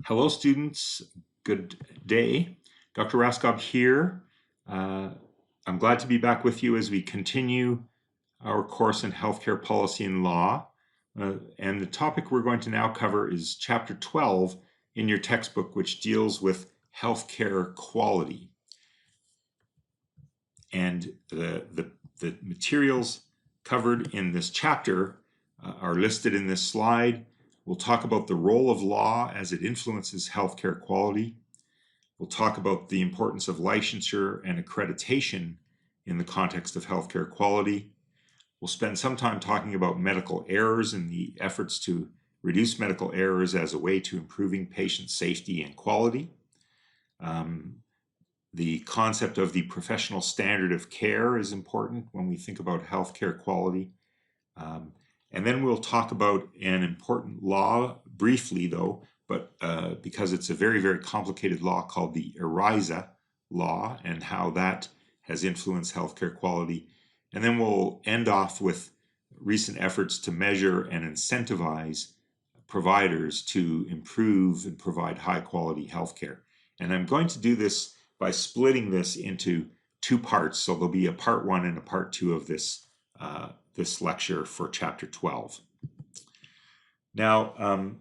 Hello, students. Good day. Dr. Raskob here. I'm glad to be back with you as we continue our course in healthcare policy and law. And the topic we're going to now cover is Chapter 12 in your textbook, which deals with healthcare quality. And the materials covered in this chapter are listed in this slide. We'll talk about the role of law as it influences healthcare quality. We'll talk about the importance of licensure and accreditation in the context of healthcare quality. We'll spend some time talking about medical errors and the efforts to reduce medical errors as a way to improving patient safety and quality. The concept of the professional standard of care is important when we think about healthcare quality. And then we'll talk about an important law briefly, though, but because it's a very, very complicated law called the ERISA law and how that has influenced healthcare quality. And then we'll end off with recent efforts to measure and incentivize providers to improve and provide high quality healthcare. And I'm going to do this by splitting this into two parts. So there'll be a part 1 and a part 2 of this this lecture for chapter 12. Now,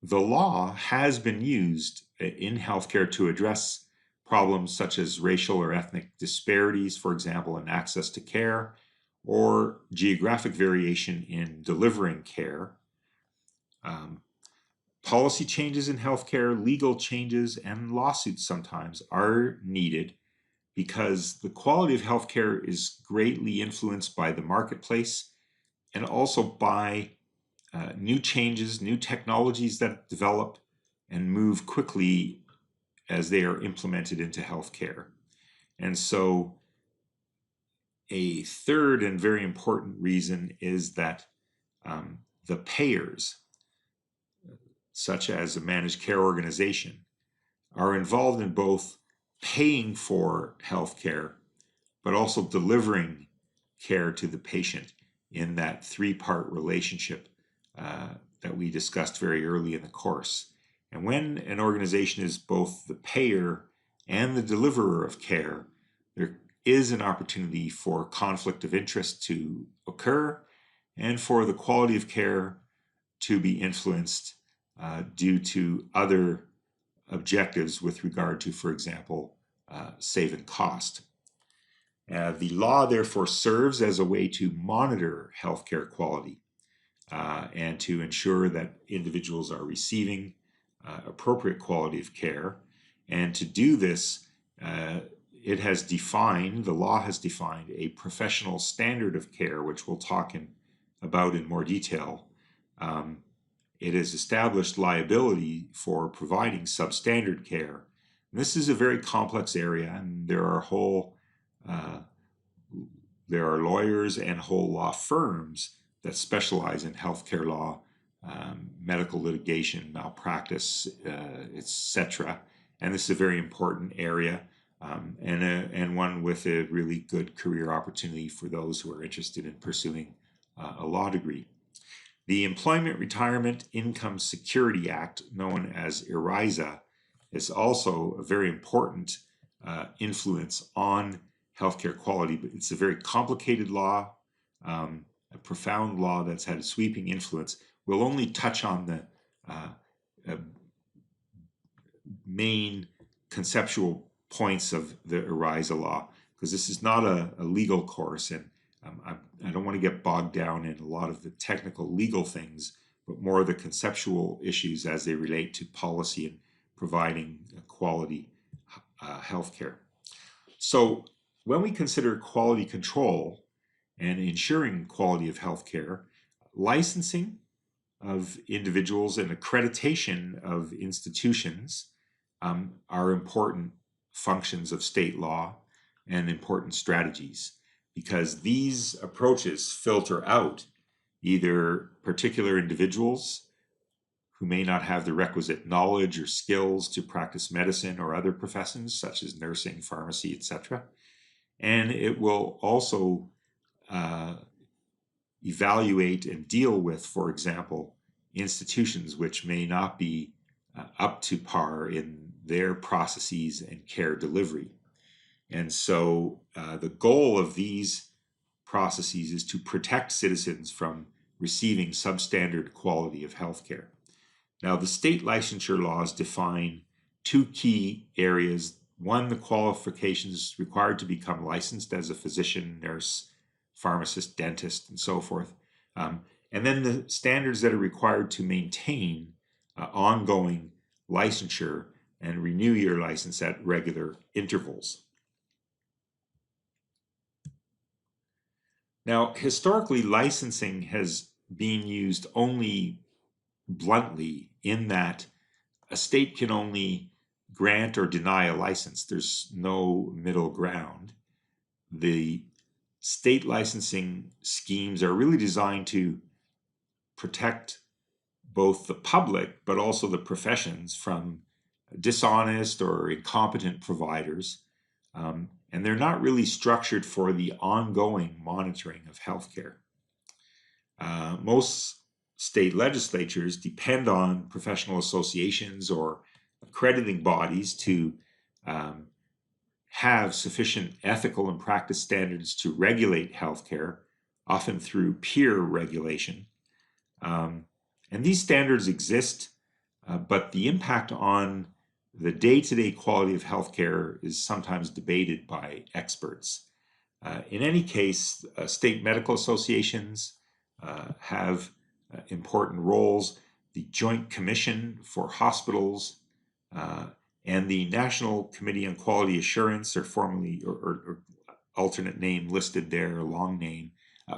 the law has been used in healthcare to address problems such as racial or ethnic disparities, for example, in access to care, or geographic variation in delivering care. Policy changes in healthcare, legal changes, and lawsuits sometimes are needed because the quality of healthcare is greatly influenced by the marketplace and also by new changes, new technologies that develop and move quickly as they are implemented into healthcare. And so a third and very important reason is that the payers, such as a managed care organization, are involved in both paying for healthcare, but also delivering care to the patient in that three-part relationship that we discussed very early in the course. And when an organization is both the payer and the deliverer of care, there is an opportunity for conflict of interest to occur and for the quality of care to be influenced due to other objectives with regard to, for example, saving cost. The law therefore serves as a way to monitor healthcare quality and to ensure that individuals are receiving appropriate quality of care. And to do this, the law has defined a professional standard of care, which we'll talk about in more detail. It has established liability for providing substandard care. And this is a very complex area, and there are lawyers and whole law firms that specialize in healthcare law, medical litigation, malpractice, etc. And this is a very important area and one with a really good career opportunity for those who are interested in pursuing a law degree. The Employment Retirement Income Security Act, known as ERISA, is also a very important influence on healthcare quality, but it's a very complicated law, a profound law that's had a sweeping influence. We'll only touch on the main conceptual points of the ERISA law, because this is not a legal course, and I don't want to get bogged down in a lot of the technical legal things, but more the conceptual issues as they relate to policy and providing quality healthcare. So when we consider quality control and ensuring quality of healthcare, licensing of individuals and accreditation of institutions are important functions of state law and important strategies, because these approaches filter out either particular individuals who may not have the requisite knowledge or skills to practice medicine or other professions such as nursing, pharmacy, etc. And it will also evaluate and deal with, for example, institutions which may not be up to par in their processes and care delivery. And so the goal of these processes is to protect citizens from receiving substandard quality of healthcare. Now, the state licensure laws define two key areas. One, the qualifications required to become licensed as a physician, nurse, pharmacist, dentist, and so forth. And then the standards that are required to maintain ongoing licensure and renew your license at regular intervals. Now, historically, licensing has been used only bluntly in that a state can only grant or deny a license. There's no middle ground. The state licensing schemes are really designed to protect both the public but also the professions from dishonest or incompetent providers. And they're not really structured for the ongoing monitoring of healthcare. Most state legislatures depend on professional associations or accrediting bodies to have sufficient ethical and practice standards to regulate healthcare, often through peer regulation. And these standards exist, but the impact on the day-to-day quality of healthcare is sometimes debated by experts. In any case, state medical associations have important roles. The Joint Commission for Hospitals and the National Committee on Quality Assurance, or formerly or alternate name listed there, a long name,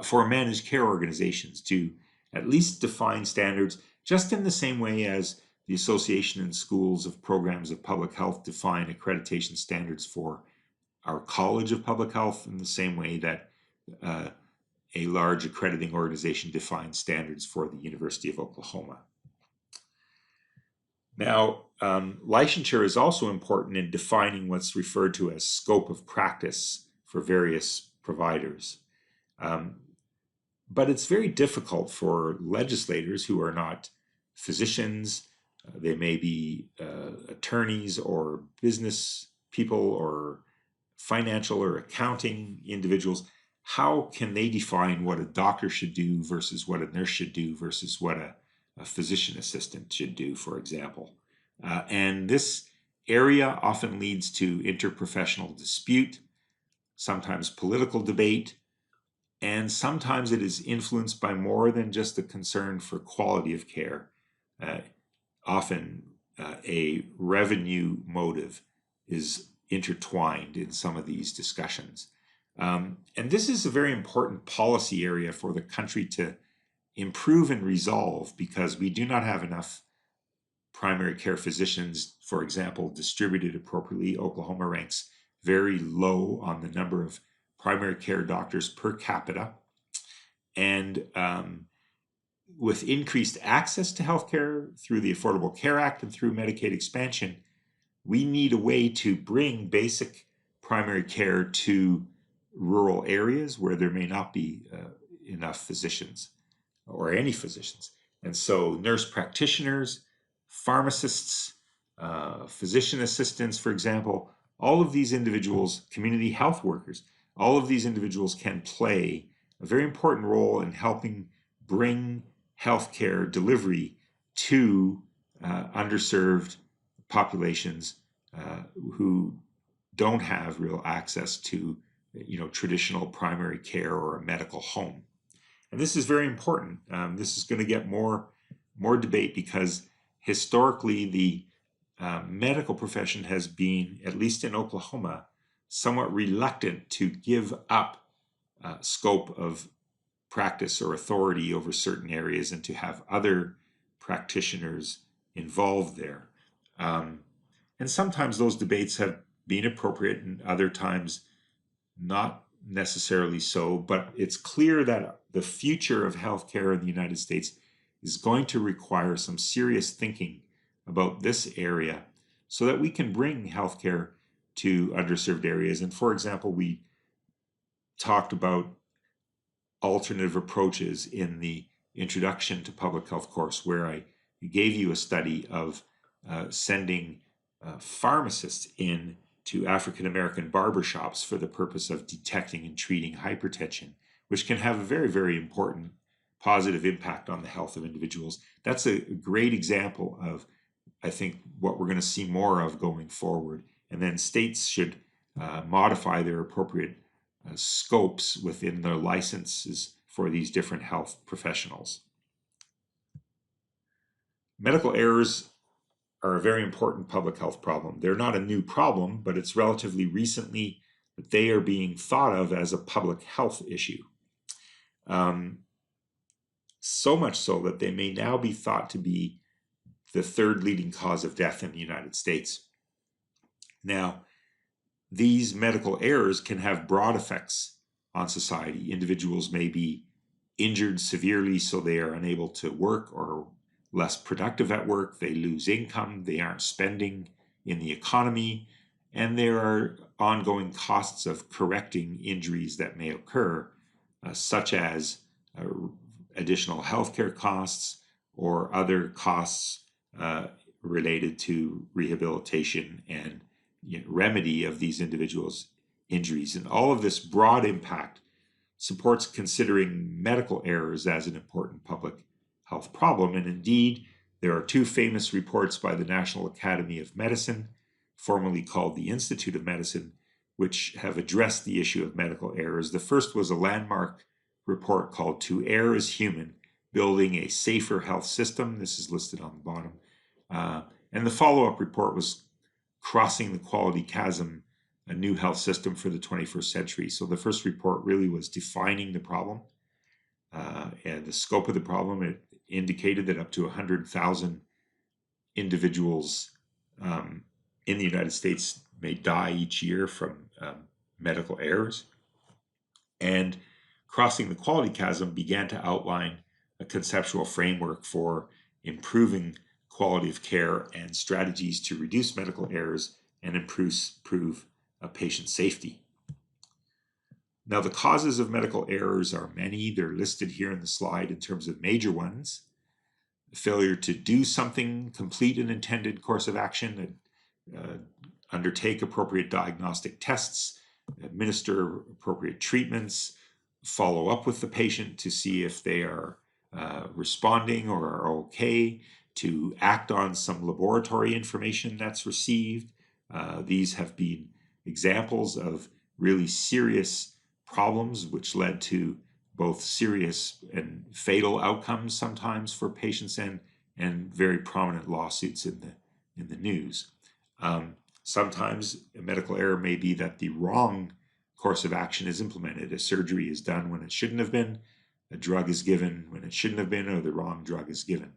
for managed care organizations to at least define standards, just in the same way as the Association in Schools of Programs of Public Health define accreditation standards for our College of Public Health, in the same way that a large accrediting organization defines standards for the University of Oklahoma. Now, licensure is also important in defining what's referred to as scope of practice for various providers. But it's very difficult for legislators who are not physicians. They may be attorneys or business people or financial or accounting individuals. How can they define what a doctor should do versus what a nurse should do versus what a physician assistant should do, for example? And this area often leads to interprofessional dispute, sometimes political debate, and sometimes it is influenced by more than just a concern for quality of care. Often a revenue motive is intertwined in some of these discussions. And this is a very important policy area for the country to improve and resolve, because we do not have enough primary care physicians, for example, distributed appropriately. Oklahoma ranks very low on the number of primary care doctors per capita. And with increased access to healthcare through the Affordable Care Act and through Medicaid expansion, we need a way to bring basic primary care to rural areas where there may not be enough physicians or any physicians. And so nurse practitioners, pharmacists, physician assistants, for example, all of these individuals, community health workers, all of these individuals can play a very important role in helping bring healthcare delivery to underserved populations who don't have real access to, traditional primary care or a medical home. And this is very important. This is going to get more debate, because historically the medical profession has been, at least in Oklahoma, somewhat reluctant to give up scope of practice or authority over certain areas and to have other practitioners involved there. And sometimes those debates have been appropriate and other times not necessarily so, but it's clear that the future of healthcare in the United States is going to require some serious thinking about this area so that we can bring healthcare to underserved areas. And for example, we talked about alternative approaches in the Introduction to Public Health course, where I gave you a study of sending pharmacists in to African American barbershops for the purpose of detecting and treating hypertension, which can have a very, very important positive impact on the health of individuals. That's a great example of, I think, what we're going to see more of going forward. And then states should modify their appropriate scopes within their licenses for these different health professionals. Medical errors are a very important public health problem. They're not a new problem, but it's relatively recently that they are being thought of as a public health issue. So much so that they may now be thought to be the third leading cause of death in the United States. Now, these medical errors can have broad effects on society. Individuals may be injured severely so they are unable to work or less productive at work. They lose income. They aren't spending in the economy. And there are ongoing costs of correcting injuries that may occur, such as additional healthcare costs or other costs related to rehabilitation and remedy of these individuals' injuries. And all of this broad impact supports considering medical errors as an important public health problem. And indeed, there are two famous reports by the National Academy of Medicine, formerly called the Institute of Medicine, which have addressed the issue of medical errors. The first was a landmark report called To Err is Human, Building a Safer Health System. This is listed on the bottom. And the follow-up report was Crossing the Quality Chasm, a New Health System for the 21st Century. So the first report really was defining the problem and the scope of the problem. It indicated that up to 100,000 individuals in the United States may die each year from medical errors. And Crossing the Quality Chasm began to outline a conceptual framework for improving quality of care and strategies to reduce medical errors and improve patient safety. Now, the causes of medical errors are many. They're listed here in the slide in terms of major ones. Failure to do something, complete an intended course of action, undertake appropriate diagnostic tests, administer appropriate treatments, follow up with the patient to see if they are responding or are okay, to act on some laboratory information that's received. These have been examples of really serious problems which led to both serious and fatal outcomes sometimes for patients and very prominent lawsuits in the news. Sometimes a medical error may be that the wrong course of action is implemented. A surgery is done when it shouldn't have been, a drug is given when it shouldn't have been, or the wrong drug is given.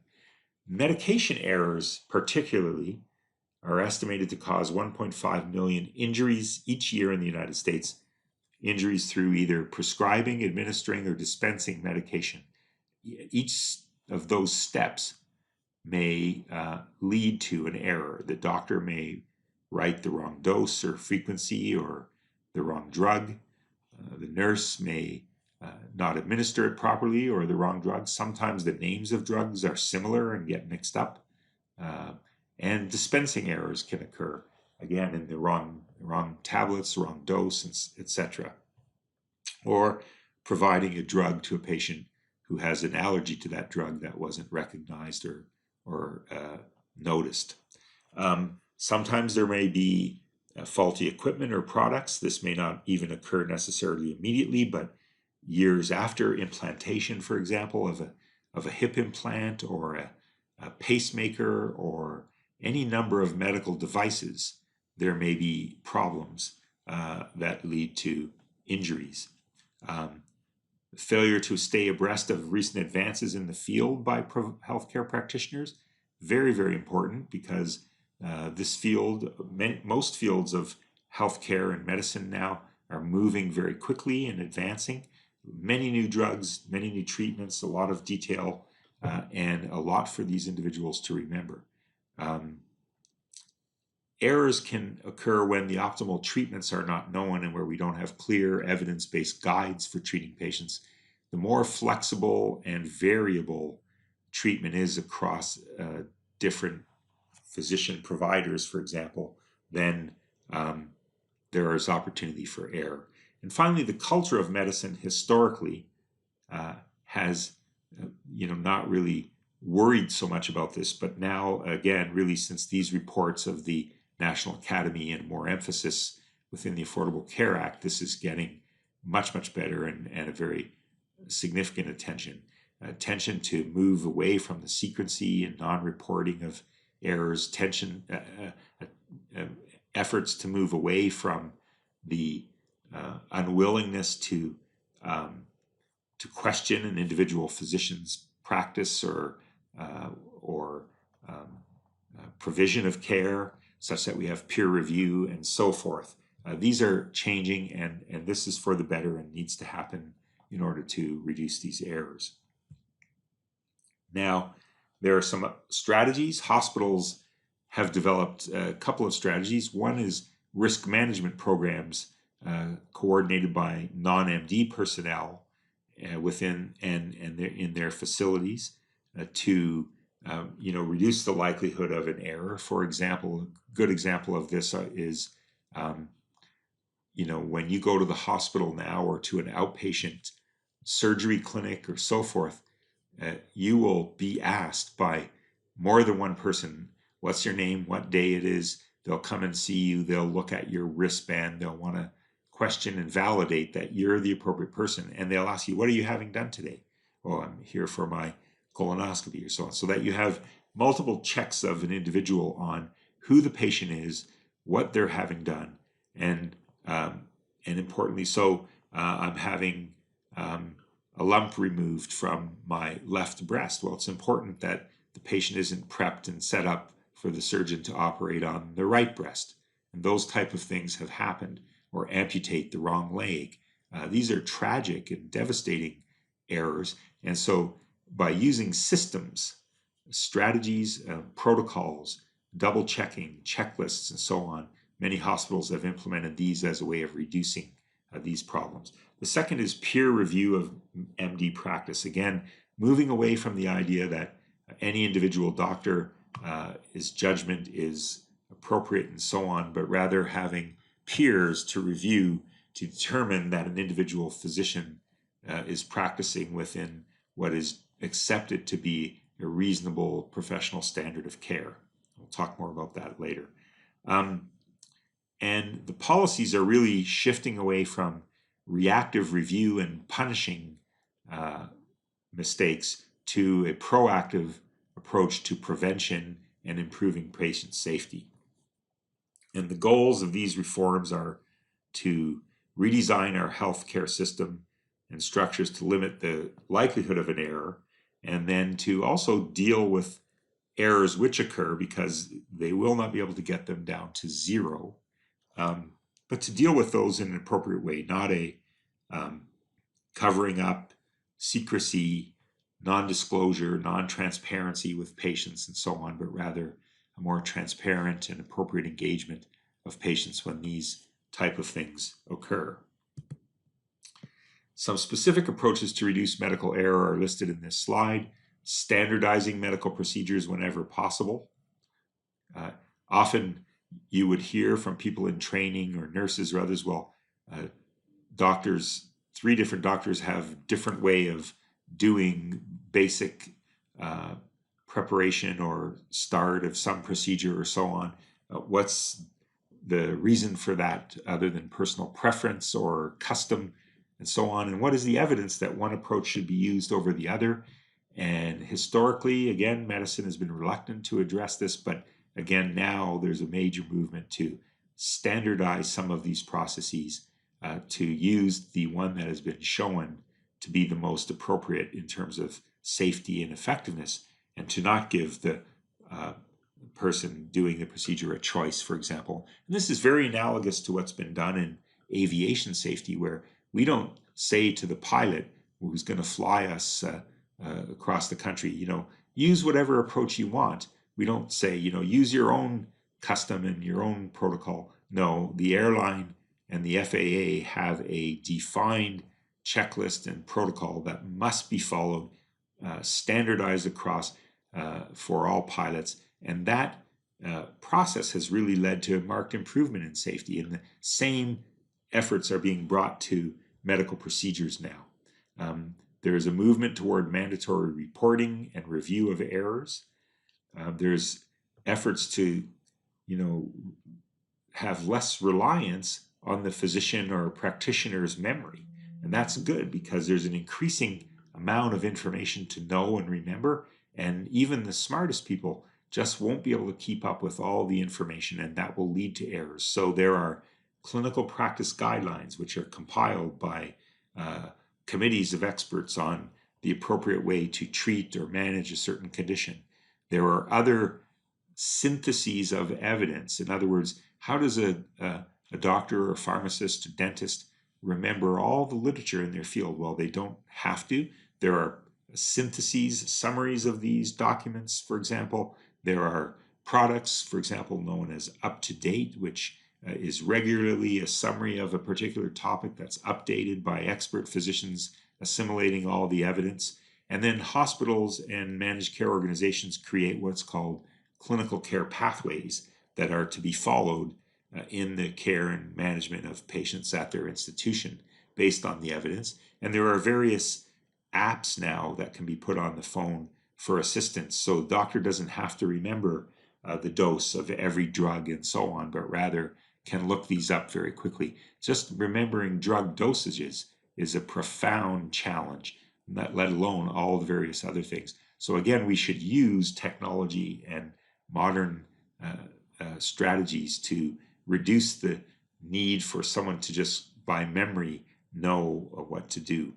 Medication errors, particularly, are estimated to cause 1.5 million injuries each year in the United States. Injuries through either prescribing, administering, or dispensing medication. Each of those steps may lead to an error. The doctor may write the wrong dose or frequency or the wrong drug. The nurse may not administer it properly or the wrong drug. Sometimes the names of drugs are similar and get mixed up. And dispensing errors can occur, again, in the wrong tablets, wrong dose, etc. Or providing a drug to a patient who has an allergy to that drug that wasn't recognized or noticed. Sometimes there may be faulty equipment or products. This may not even occur necessarily immediately, but years after implantation, for example, of a hip implant or a pacemaker or any number of medical devices, there may be problems that lead to injuries. Failure to stay abreast of recent advances in the field by healthcare practitioners, very, very important, because this field, most fields of healthcare and medicine now are moving very quickly and advancing. Many new drugs, many new treatments, a lot of detail, and a lot for these individuals to remember. Errors can occur when the optimal treatments are not known and where we don't have clear evidence-based guides for treating patients. The more flexible and variable treatment is across different physician providers, for example, then there is opportunity for error. And finally, the culture of medicine historically has, not really worried so much about this, but now, again, really since these reports of the National Academy and more emphasis within the Affordable Care Act, this is getting much, much better and a very significant attention to move away from the secrecy and non-reporting of errors, efforts to move away from the unwillingness to question an individual physician's practice or provision of care, such that we have peer review and so forth. These are changing, and this is for the better and needs to happen in order to reduce these errors. Now, there are some strategies. Hospitals have developed a couple of strategies. One is risk management programs coordinated by non-MD personnel within and in their facilities to reduce the likelihood of an error. For example, a good example of this is when you go to the hospital now or to an outpatient surgery clinic or so forth, you will be asked by more than one person, what's your name, what day it is. They'll come and see you. They'll look at your wristband. They'll want to question and validate that you're the appropriate person. And they'll ask you, what are you having done today? Well, I'm here for my colonoscopy or so on. So that you have multiple checks of an individual on who the patient is, what they're having done, and importantly, so I'm having a lump removed from my left breast. Well, it's important that the patient isn't prepped and set up for the surgeon to operate on the right breast. And those type of things have happened, or amputate the wrong leg. These are tragic and devastating errors. And so by using systems, strategies, protocols, double checking, checklists, and so on, many hospitals have implemented these as a way of reducing these problems. The second is peer review of MD practice. Again, moving away from the idea that any individual doctor his judgment is appropriate and so on, but rather having peers to review to determine that an individual physician is practicing within what is accepted to be a reasonable professional standard of care. We'll talk more about that later. And the policies are really shifting away from reactive review and punishing mistakes to a proactive approach to prevention and improving patient safety. And the goals of these reforms are to redesign our healthcare system and structures to limit the likelihood of an error, and then to also deal with errors which occur, because they will not be able to get them down to zero, but to deal with those in an appropriate way, not a covering up, secrecy, non-disclosure, non-transparency with patients and so on, but rather a more transparent and appropriate engagement of patients when these type of things occur. Some specific approaches to reduce medical error are listed in this slide. Standardizing medical procedures whenever possible. Often you would hear from people in training or nurses or others, well, doctors, 3 different doctors have different way of doing basic preparation or start of some procedure or so on. What's the reason for that other than personal preference or custom and so on? And what is the evidence that one approach should be used over the other? And historically, again, medicine has been reluctant to address this, but again, now there's a major movement to standardize some of these processes to use the one that has been shown to be the most appropriate in terms of safety and effectiveness, and to not give the person doing the procedure a choice, for example. And this is very analogous to what's been done in aviation safety, where we don't say to the pilot who's going to fly us across the country, use whatever approach you want. We don't say, use your own custom and your own protocol. No, the airline and the FAA have a defined checklist and protocol that must be followed, standardized across for all pilots. And that process has really led to a marked improvement in safety, and the same efforts are being brought to medical procedures now. There is a movement toward mandatory reporting and review of errors. There's efforts to, have less reliance on the physician or practitioner's memory. And that's good because there's an increasing amount of information to know and remember. And even the smartest people just won't be able to keep up with all the information, and that will lead to errors. So there are clinical practice guidelines which are compiled by committees of experts on the appropriate way to treat or manage a certain condition. There are other syntheses of evidence. In other words, how does a doctor or a pharmacist or dentist remember all the literature in their field? Well, they don't have to. There are syntheses, summaries of these documents, for example. There are products, for example, known as Up-to-Date, which is regularly a summary of a particular topic that's updated by expert physicians assimilating all the evidence. And then hospitals and managed care organizations create what's called clinical care pathways that are to be followed in the care and management of patients at their institution based on the evidence. And there are various apps now that can be put on the phone for assistance. So the doctor doesn't have to remember the dose of every drug and so on, but rather can look these up very quickly. Just remembering drug dosages is a profound challenge, let alone all the various other things. So again, we should use technology and modern strategies to reduce the need for someone to just by memory know what to do.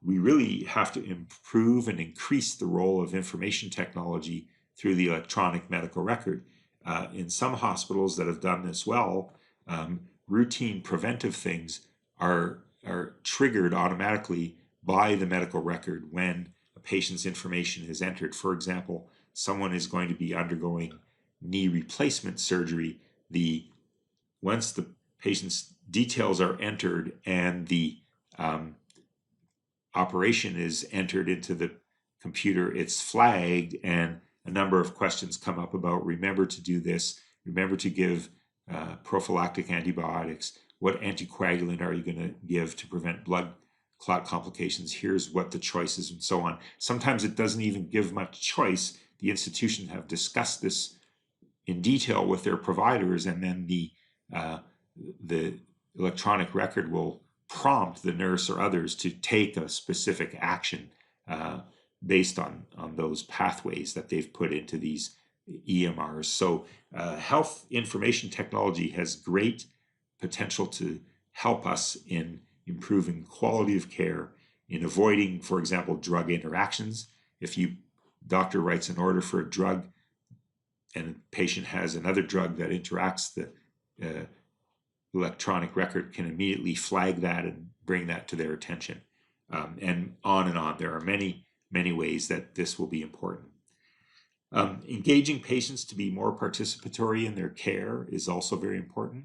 We really have to improve and increase the role of information technology through the electronic medical record. In some hospitals that have done this well, routine preventive things are triggered automatically by the medical record when a patient's information is entered. For example, someone is going to be undergoing knee replacement surgery. Once the patient's details are entered and the operation is entered into the computer, it's flagged, and a number of questions come up about remember to do this, remember to give prophylactic antibiotics, what anticoagulant are you going to give to prevent blood clot complications, here's what the choice is, and so on. Sometimes it doesn't even give much choice. The institutions have discussed this in detail with their providers, and then the electronic record will prompt the nurse or others to take a specific action based on those pathways that they've put into these EMRs. So health information technology has great potential to help us in improving quality of care, in avoiding, for example, drug interactions. If doctor writes an order for a drug and a patient has another drug that interacts, the electronic record can immediately flag that and bring that to their attention. And on. There are many ways that this will be important. Engaging patients to be more participatory in their care is also very important.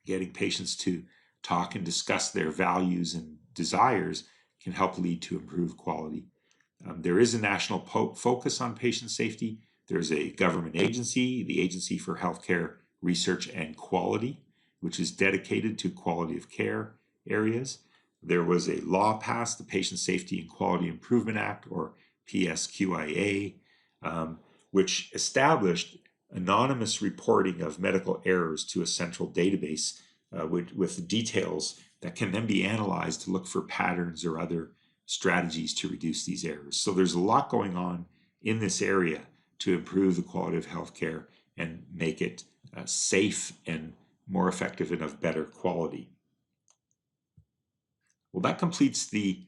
Getting patients to talk and discuss their values and desires can help lead to improved quality. There is a national focus on patient safety. There's a government agency, the Agency for Healthcare Research and Quality, which is dedicated to quality of care areas. There was a law passed, the Patient Safety and Quality Improvement Act, or PSQIA, which established anonymous reporting of medical errors to a central database with details that can then be analyzed to look for patterns or other strategies to reduce these errors. So there's a lot going on in this area to improve the quality of healthcare and make it safe and more effective and of better quality. Well, that completes the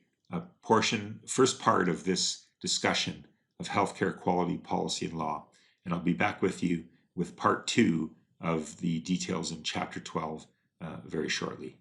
first part of this discussion of healthcare quality policy and law. And I'll be back with you with part 2 of the details in Chapter 12 very shortly.